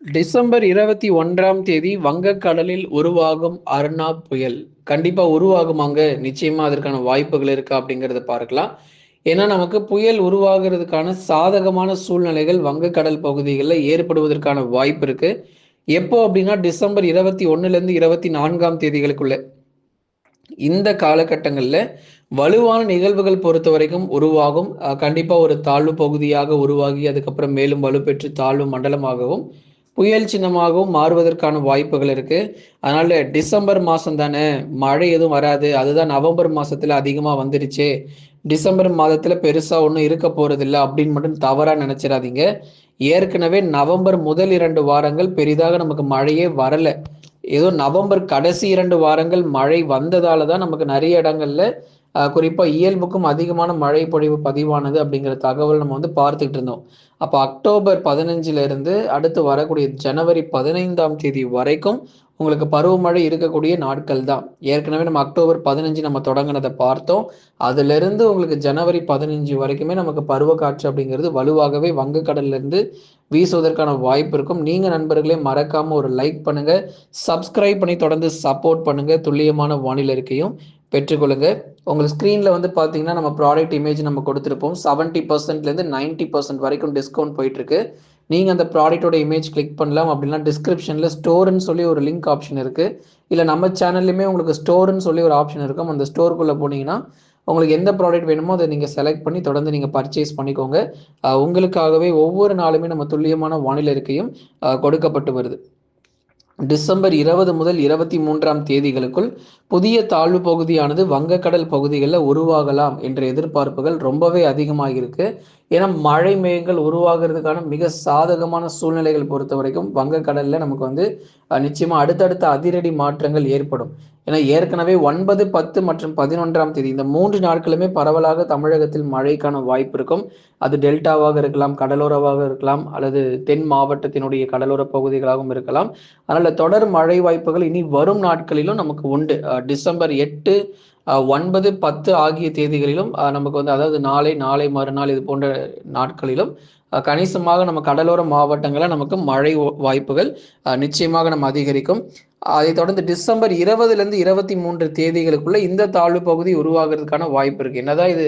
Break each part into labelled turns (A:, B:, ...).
A: December 21ஆம் தேதி வங்கக்கடலில் உருவாகும் அர்னா புயல். கண்டிப்பா உருவாகுமாங்க. நிச்சயமா அதற்கான வாய்ப்புகள் இருக்கா அப்படிங்கிறத பார்க்கலாம். ஏன்னா நமக்கு புயல் உருவாகிறதுக்கான சாதகமான சூழ்நிலைகள் வங்கக்கடல் பகுதிகளில் ஏற்படுவதற்கான வாய்ப்பு இருக்கு. எப்போ அப்படின்னா டிசம்பர் 21லேருந்து 24ஆம் தேதிகளுக்குள்ள இந்த காலகட்டங்கள்ல வலுவான நிகழ்வுகள் பொறுத்த வரைக்கும் உருவாகும். கண்டிப்பா ஒரு தாழ்வு பகுதியாக உருவாகி அதுக்கப்புறம் மேலும் வலுப்பெற்று தாழ்வு மண்டலமாகவும் புயல் சின்னமாகவும் மாறுவதற்கான வாய்ப்புகள் இருக்கு. அதனால டிசம்பர் மாசம் தானே, மழை எதுவும் வராது, அதுதான் நவம்பர் மாசத்துல அதிகமா வந்துருச்சு, டிசம்பர் மாதத்துல பெருசா ஒன்றும் இருக்க போறதில்ல அப்படின்னு மட்டும் தவறா நினைச்சிடாதீங்க. ஏற்கனவே நவம்பர் முதல் 2 வாரங்கள் பெரிதாக நமக்கு மழையே வரல. ஏதோ நவம்பர் கடைசி 2 வாரங்கள் மழை வந்ததால தான் நமக்கு நிறைய இடங்கள்ல குறிப்பா இயல்புக்கும் அதிகமான மழை பொழிவு பதிவானது அப்படிங்கிற தகவல் நம்ம வந்து பார்த்துக்கிட்டு இருந்தோம். அப்போ அக்டோபர் 15ல இருந்து அடுத்து வரக்கூடிய ஜனவரி 15ஆம் தேதி வரைக்கும் உங்களுக்கு பருவமழை இருக்கக்கூடிய நாட்கள் தான். ஏற்கனவே நம்ம அக்டோபர் 15 நம்ம தொடங்கினதை பார்த்தோம். அதுல இருந்து உங்களுக்கு ஜனவரி 15 வரைக்குமே நமக்கு பருவக்காற்று அப்படிங்கிறது வலுவாகவே வங்கக்கடல்ல இருந்து வீசுவதற்கான வாய்ப்பு இருக்கும். நீங்க நண்பர்களே மறக்காம ஒரு லைக் பண்ணுங்க, சப்ஸ்கிரைப் பண்ணி தொடர்ந்து சப்போர்ட் பண்ணுங்க. துல்லியமான வானிலை இருக்கையும் பெற்றுக்கொள்ளுங்க. உங்களுக்கு ஸ்க்ரீனில் வந்து பார்த்தீங்கன்னா நம்ம ப்ராடக்ட் இமேஜ் நம்ம கொடுத்துருப்போம். 70%லேருந்து 90% வரைக்கும் டிஸ்கவுண்ட் போயிட்டுருக்கு. நீங்கள் அந்த ப்ராடக்டோட இமேஜ் கிளிக் பண்ணலாம். அப்படின்னா டிஸ்கிரிப்ஷனில் ஸ்டோர்னு சொல்லி ஒரு லிங்க் ஆப்ஷன் இருக்குது. இல்லை நம்ம சேனல்லையுமே உங்களுக்கு ஸ்டோர்னு சொல்லி ஒரு ஆப்ஷன் இருக்கும். அந்த ஸ்டோருக்குள்ளே போனீங்கன்னா உங்களுக்கு எந்த ப்ராடக்ட் வேணுமோ அதை நீங்கள் செலக்ட் பண்ணி தொடர்ந்து நீங்கள் பர்ச்சேஸ் பண்ணிக்கோங்க. உங்களுக்காகவே ஒவ்வொரு நாளுமே நம்ம துல்லியமான வானிலை இருக்கையும் கொடுக்கப்பட்டு வருது. டிசம்பர் 20 முதல் 23ஆம் தேதிகளுக்குள் புதிய தாழ்வு பகுதியானது வங்கக்கடல் பகுதிகளில் உருவாகலாம் என்ற எதிர்பார்ப்புகள் ரொம்பவே அதிகமாக இருக்கு. ஏன்னா மழை மேகங்கள் உருவாகிறதுக்கான மிக சாதகமான சூழ்நிலைகள் பொறுத்த வரைக்கும் வங்கக்கடல்ல நமக்கு வந்து நிச்சயமா அடுத்தடுத்த அதிரடி மாற்றங்கள் ஏற்படும். ஏன்னா ஏற்கனவே 9, 10 மற்றும் 11ஆம் தேதி இந்த 3 நாட்களுமே பரவலாக தமிழகத்தில் மழைக்கான வாய்ப்பு இருக்கும். அது டெல்டாவாக இருக்கலாம், கடலோரமாக இருக்கலாம், அல்லது தென் மாவட்டத்தினுடைய கடலோர பகுதிகளாகவும் இருக்கலாம். அதனால தொடர் மழை வாய்ப்புகள் இனி வரும் நாட்களிலும் நமக்கு உண்டு. டிசம்பர் 8, 9, 10 ஆகிய தேதிகளிலும் நமக்கு வந்து அதாவது நாளை, நாளை மறுநாள் இது போன்ற நாட்களிலும் கணிசமாக நம்ம கடலோர மாவட்டங்களில் நமக்கு மழை வாய்ப்புகள் நிச்சயமாக நம்ம அதிகரிக்கும். அதை தொடர்ந்து டிசம்பர் 20லேருந்து 23 தேதிகளுக்குள்ள இந்த தாழ்வு பகுதி உருவாகிறதுக்கான வாய்ப்பு இருக்கு. என்னதான் இது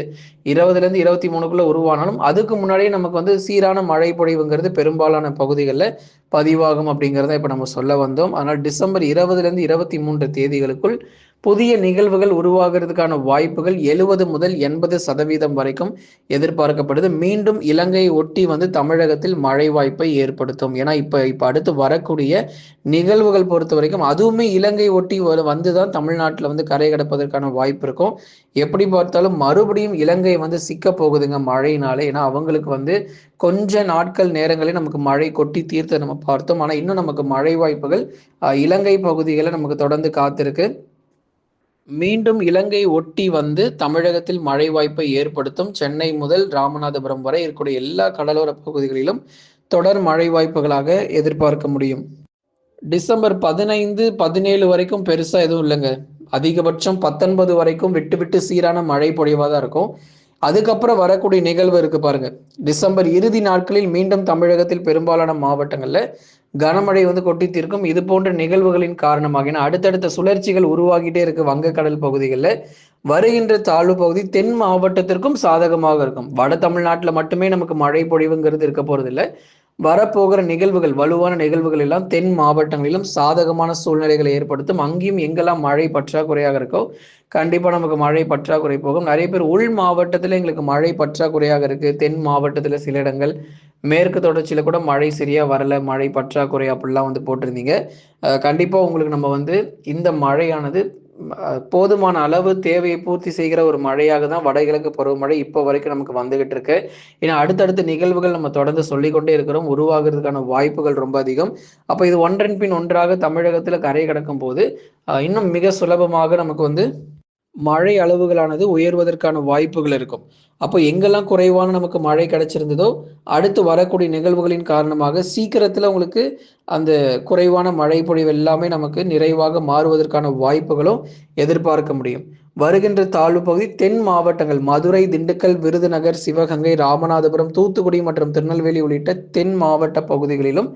A: 20லேருந்து 23க்குள்ள உருவானாலும் அதுக்கு முன்னாடியே நமக்கு வந்து சீரான மழை பொழிவுங்கிறது பெரும்பாலான பகுதிகளில் பதிவாகும் அப்படிங்கிறத இப்போ நம்ம சொல்ல வந்தோம். அதனால் டிசம்பர் 20லேருந்து 23 தேதிகளுக்குள் புதிய நிகழ்வுகள் உருவாகிறதுக்கான வாய்ப்புகள் 70 முதல் 80% வரைக்கும் எதிர்பார்க்கப்படுது. மீண்டும் இலங்கையை ஒட்டி வந்து தமிழகத்தில் மழை வாய்ப்பை ஏற்படுத்தும். ஏன்னா இப்போ அடுத்து வரக்கூடிய நிகழ்வுகள் பொறுத்த வரைக்கும் அதுவுமே இலங்கை ஒட்டி வந்துதான் தமிழ்நாட்டில் வந்து கரை கடப்பதற்கான வாய்ப்பு இருக்கும். எப்படி பார்த்தாலும் மறுபடியும் இலங்கை வந்து சிக்க போகுதுங்க மழையினாலே. ஏன்னா அவங்களுக்கு வந்து கொஞ்ச நாட்கள் நேரங்களே நமக்கு மழை கொட்டி தீர்த்து நம்ம பார்த்தோம். ஆனால் இன்னும் நமக்கு மழை வாய்ப்புகள் இலங்கை பகுதிகளில் நமக்கு தொடர்ந்து காத்திருக்கு. மீண்டும் இலங்கை ஒட்டி வந்து தமிழகத்தில் மழை வாய்ப்பை ஏற்படுத்தும். சென்னை முதல் ராமநாதபுரம் வரை இருக்கக்கூடிய எல்லா கடலோர பகுதிகளிலும் தொடர் மழை வாய்ப்புகளாக எதிர்பார்க்க முடியும். டிசம்பர் 15, 17 வரைக்கும் பெருசா எதுவும் இல்லைங்க. அதிகபட்சம் 19 வரைக்கும் விட்டு விட்டு சீரான மழை பொழிவாக தான் இருக்கும். அதுக்கப்புறம் வரக்கூடிய நிகழ்வு இருக்கு பாருங்க. டிசம்பர் இறுதி நாட்களில் மீண்டும் தமிழகத்தில் பெரும்பாலான மாவட்டங்கள்ல கனமழை வந்து கொட்டி தீர்க்கும். இது போன்ற நிகழ்வுகளின் காரணமாக ஏன்னா அடுத்தடுத்த சுழற்சிகள் உருவாகிட்டே இருக்கு வங்கக்கடல் பகுதிகளில். வருகின்ற தாழ்வு பகுதி தென் மாவட்டத்திற்கும் சாதகமாக இருக்கும். வட தமிழ்நாட்டில் மட்டுமே நமக்கு மழை பொழிவுங்கிறது இருக்க போறதில்லை. வரப்போகிற நிகழ்வுகள் வலுவான நிகழ்வுகள் எல்லாம் தென் மாவட்டங்களிலும் சாதகமான சூழ்நிலைகளை ஏற்படுத்தும். அங்கேயும் எங்கெல்லாம் மழை பற்றாக்குறையாக இருக்கோ கண்டிப்பா நமக்கு மழை பற்றாக்குறை போகும். நிறைய பேர் உள் மாவட்டத்துல எங்களுக்கு மழை பற்றாக்குறையாக இருக்கு, தென் மாவட்டத்துல சில இடங்கள் மேற்கு தொடர்ச்சியில கூட மழை சரியா வரல, மழை பற்றாக்குறை அப்படிலாம் வந்து போட்டிருந்தீங்க. கண்டிப்பா உங்களுக்கு நம்ம வந்து இந்த மழையானது போதுமான அளவு தேவையை பூர்த்தி செய்கிற ஒரு மழையாக தான் வடகிழக்கு பருவமழை இப்போ வரைக்கும் நமக்கு வந்துகிட்டு இருக்கு. ஏன்னா அடுத்தடுத்த நிகழ்வுகள் நம்ம தொடர்ந்து சொல்லிக்கொண்டே இருக்கிறோம். உருவாகிறதுக்கான வாய்ப்புகள் ரொம்ப அதிகம். அப்போ இது ஒன்றன் பின் ஒன்றாக தமிழகத்துல கரை கடக்கும் போது இன்னும் மிக சுலபமாக நமக்கு வந்து மழை அளவுகளானது உயர்வதற்கான வாய்ப்புகள் இருக்கும். அப்போ எங்கெல்லாம் குறைவான நமக்கு மழை கிடைச்சிருந்ததோ அடுத்து வரக்கூடிய நிகழ்வுகளின் காரணமாக சீக்கிரத்துல உங்களுக்கு அந்த குறைவான மழை பொழிவு எல்லாமே நமக்கு நிறைவாக மாறுவதற்கான வாய்ப்புகளும் எதிர்பார்க்க முடியும். வருகின்ற தாழ்வு பகுதி தென் மாவட்டங்கள் மதுரை, திண்டுக்கல், விருதுநகர், சிவகங்கை, ராமநாதபுரம், தூத்துக்குடி மற்றும் திருநெல்வேலி உள்ளிட்ட தென் மாவட்ட பகுதிகளிலும்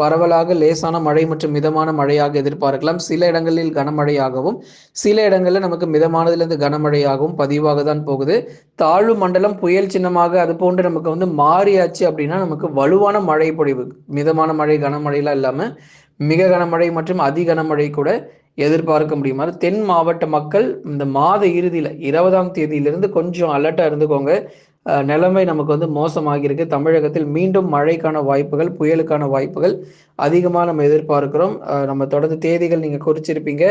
A: பரவலாக லேசான மழை மற்றும் மிதமான மழையாக எதிர்பார்க்கலாம். சில இடங்களில் கனமழையாகவும் சில இடங்களில் நமக்கு மிதமானதிலிருந்து கனமழையாகவும் பதிவாக தான் போகுது. தாழ்வு மண்டலம் புயல் சின்னமாக அது போன்று நமக்கு வந்து மாறியாச்சு அப்படின்னா நமக்கு வலுவான மழை பொழிவு, மிதமான மழை கனமழைலாம் இல்லாமல் மிக கனமழை மற்றும் அதி கனமழை கூட எதிர்பார்க்க முடியும். அது தென் மாவட்ட மக்கள் இந்த மாத இறுதியில் 20ஆம் தேதியிலிருந்து கொஞ்சம் அலர்ட்டா இருந்துக்கோங்க. நிலைமை நமக்கு வந்து மோசமாகி இருக்கு. தமிழகத்தில் மீண்டும் மழைக்கான வாய்ப்புகள், புயலுக்கான வாய்ப்புகள் அதிகமாக நம்ம எதிர்பார்க்கிறோம். நம்ம தொடர்ந்து தேதிகள் நீங்க குறிச்சிருப்பீங்க.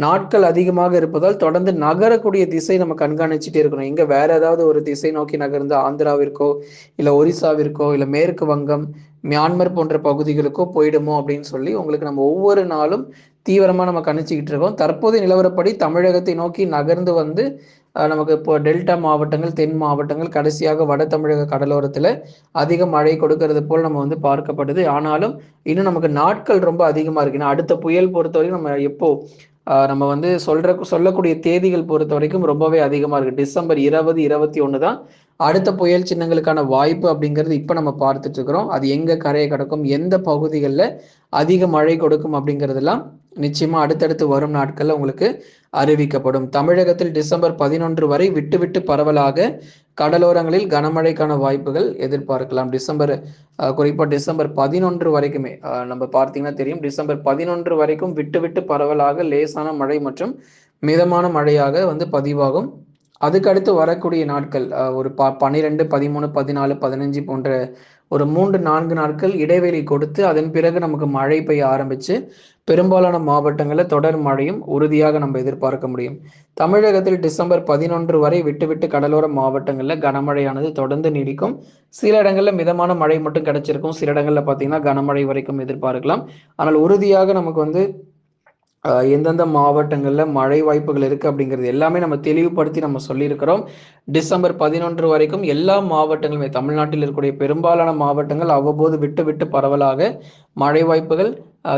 A: நாட்கள் அதிகமாக இருப்பதால் தொடர்ந்து நகரக்கூடிய திசை நம்ம கண்காணிச்சுட்டே இருக்கணும். இங்க வேற ஏதாவது ஒரு திசை நோக்கி நகர்ந்து ஆந்திராவிற்கோ இல்ல ஒரிசாவிற்கோ இல்ல மேற்கு வங்கம், மியான்மர் போன்ற பகுதிகளுக்கோ போயிடுமோ அப்படின்னு சொல்லி உங்களுக்கு நம்ம ஒவ்வொரு நாளும் தீவிரமா நம்ம கணிச்சுக்கிட்டு இருக்கோம். தற்போதைய நிலவரப்படி தமிழகத்தை நோக்கி நகர்ந்து வந்து நமக்கு இப்போ டெல்டா மாவட்டங்கள், தென் மாவட்டங்கள், கடைசியாக வட தமிழக கடலோரத்தில் அதிக மழை கொடுக்கறது போல் நம்ம வந்து பார்க்கப்படுது. ஆனாலும் இன்னும் நமக்கு நாட்கள் ரொம்ப அதிகமாக இருக்கு. ஏன்னா அடுத்த புயல் பொறுத்தவரைக்கும் நம்ம எப்போ நம்ம வந்து சொல்லக்கூடிய தேதிகள் பொறுத்த வரைக்கும் ரொம்பவே அதிகமாக இருக்கு. டிசம்பர் 20, 21 தான் அடுத்த புயல் சின்னங்களுக்கான வாய்ப்பு அப்படிங்கிறது இப்போ நம்ம பார்த்துட்டு இருக்கிறோம். அது எங்க கரையை கடக்கும், எந்த பகுதிகளில் அதிக மழை கொடுக்கும் அப்படிங்கிறதெல்லாம் நிச்சயமா அடுத்தடுத்து வரும் நாட்கள்ல உங்களுக்கு அறிவிக்கப்படும். தமிழகத்தில் டிசம்பர் 11 வரை விட்டு விட்டு பரவலாக கடலோரங்களில் கனமழைக்கான வாய்ப்புகள் எதிர்பார்க்கலாம். குறிப்பா டிசம்பர் 11 வரைக்குமே நம்ம பார்த்தீங்கன்னா தெரியும். டிசம்பர் 11 வரைக்கும் விட்டு விட்டு பரவலாக லேசான மழை மற்றும் மிதமான மழையாக வந்து பதிவாகும். அதுக்கு அடுத்து வரக்கூடிய நாட்கள் ஒரு 12, 13, 14, 15 போன்ற ஒரு 3-4 நாட்கள் இடைவெளி கொடுத்து அதன் பிறகு நமக்கு மழை பெய்ய ஆரம்பிச்சு பெரும்பாலான மாவட்டங்களில் தொடர் மழையும் உறுதியாக நம்ம எதிர்பார்க்க முடியும். தமிழகத்தில் டிசம்பர் 11 வரை விட்டு கடலோர மாவட்டங்களில் கனமழையானது தொடர்ந்து நீடிக்கும். சில இடங்களில் மிதமான மழை மட்டும் கிடைச்சிருக்கும். சில இடங்களில் பார்த்தீங்கன்னா கனமழை வரைக்கும் எதிர்பார்க்கலாம். ஆனால் உறுதியாக நமக்கு வந்து எந்தெந்த மாவட்டங்களில் மழை வாய்ப்புகள் இருக்குது அப்படிங்கிறது எல்லாமே நம்ம தெளிவுபடுத்தி நம்ம சொல்லியிருக்கிறோம். டிசம்பர் 11 வரைக்கும் எல்லா மாவட்டங்களுமே, தமிழ்நாட்டில் இருக்கக்கூடிய பெரும்பாலான மாவட்டங்கள் அவ்வப்போது விட்டு பரவலாக மழை வாய்ப்புகள்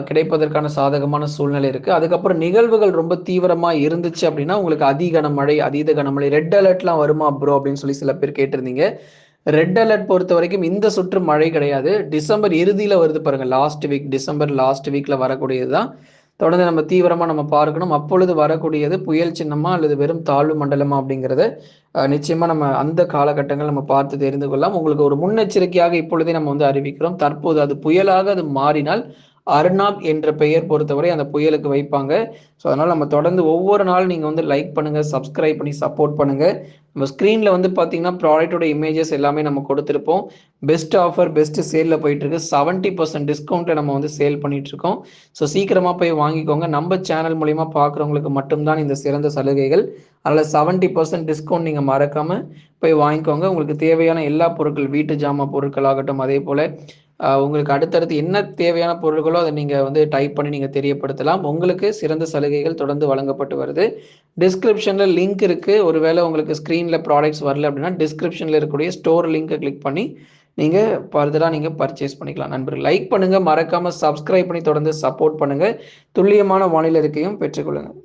A: கிடைப்பதற்கான சாதகமான சூழ்நிலை இருக்குது. அதுக்கப்புறம் நிகழ்வுகள் ரொம்ப தீவிரமாக இருந்துச்சு அப்படின்னா உங்களுக்கு அதீத கனமழை, ரெட் அலர்ட்லாம் வருமா ப்ரோ அப்படின்னு சொல்லி சில பேர் கேட்டிருந்தீங்க. ரெட் அலர்ட் பொறுத்த வரைக்கும் இந்த சுற்று மழை கிடையாது. டிசம்பர் இறுதியில் வருது பாருங்க, டிசம்பர் லாஸ்ட் வீக்ல வரக்கூடியது தான் தொடர்ந்து நம்ம தீவிரமாக நம்ம பார்க்கணும். அப்பொழுது வரக்கூடியது புயல் சின்னமா அல்லது வெறும் தாழ்வு மண்டலமா அப்படிங்கிறத நிச்சயமா நம்ம அந்த காலகட்டங்கள் நம்ம பார்த்து தெரிந்து கொள்ளலாம். உங்களுக்கு ஒரு முன்னெச்சரிக்கையாக இப்பொழுதே நம்ம வந்து அறிவிக்கிறோம். தற்போது அது புயலாக அது மாறினால் அர்னாப் என்ற பெயர் பொறுத்தவரை அந்த புயலுக்கு வைப்பாங்க. ஸோ அதனால் நம்ம தொடர்ந்து ஒவ்வொரு நாள் நீங்கள் வந்து லைக் பண்ணுங்கள், சப்ஸ்கிரைப் பண்ணி சப்போர்ட் பண்ணுங்கள். நம்ம ஸ்க்ரீனில் வந்து பார்த்தீங்கன்னா ப்ராடக்டோட இமேஜஸ் எல்லாமே நம்ம கொடுத்துருப்போம். பெஸ்ட் ஆஃபர், பெஸ்ட் சேலில் போயிட்டுருக்கு. 70% டிஸ்கவுண்ட்டில் நம்ம வந்து சேல் பண்ணிகிட்ருக்கோம். ஸோ சீக்கிரமாக போய் வாங்கிக்கோங்க. நம்ம சேனல் மூலிமா பார்க்குறவங்களுக்கு மட்டும்தான் இந்த சிறந்த சலுகைகள். அதில் 70% டிஸ்கவுண்ட் நீங்கள் மறக்காமல் போய் வாங்கிக்கோங்க. உங்களுக்கு தேவையான எல்லா பொருட்கள், வீட்டு ஜாமான் பொருட்கள் ஆகட்டும், அதே போல் உங்களுக்கு அடுத்தடுத்து என்ன தேவையான பொருட்களோ அதை நீங்கள் வந்து டைப் பண்ணி நீங்கள் தெரியப்படுத்தலாம். உங்களுக்கு சிறந்த சலுகைகள் தொடர்ந்து வழங்கப்பட்டு வருது. டிஸ்கிரிப்ஷனில் லிங்க் இருக்குது. ஒருவேளை உங்களுக்கு ஸ்க்ரீனில் ப்ராடக்ட்ஸ் வரல அப்படின்னா டிஸ்கிரிப்ஷனில் இருக்கக்கூடிய ஸ்டோர் லிங்கை கிளிக் பண்ணி நீங்கள் ஃபர்தராக நீங்கள் பர்ச்சேஸ் பண்ணிக்கலாம். நண்பர்கள் லைக் பண்ணுங்கள், மறக்காமல் சப்ஸ்கிரைப் பண்ணி தொடர்ந்து சப்போர்ட் பண்ணுங்கள். துல்லியமான வானிலை இருக்கையும் பெற்றுக்கொள்ளுங்கள்.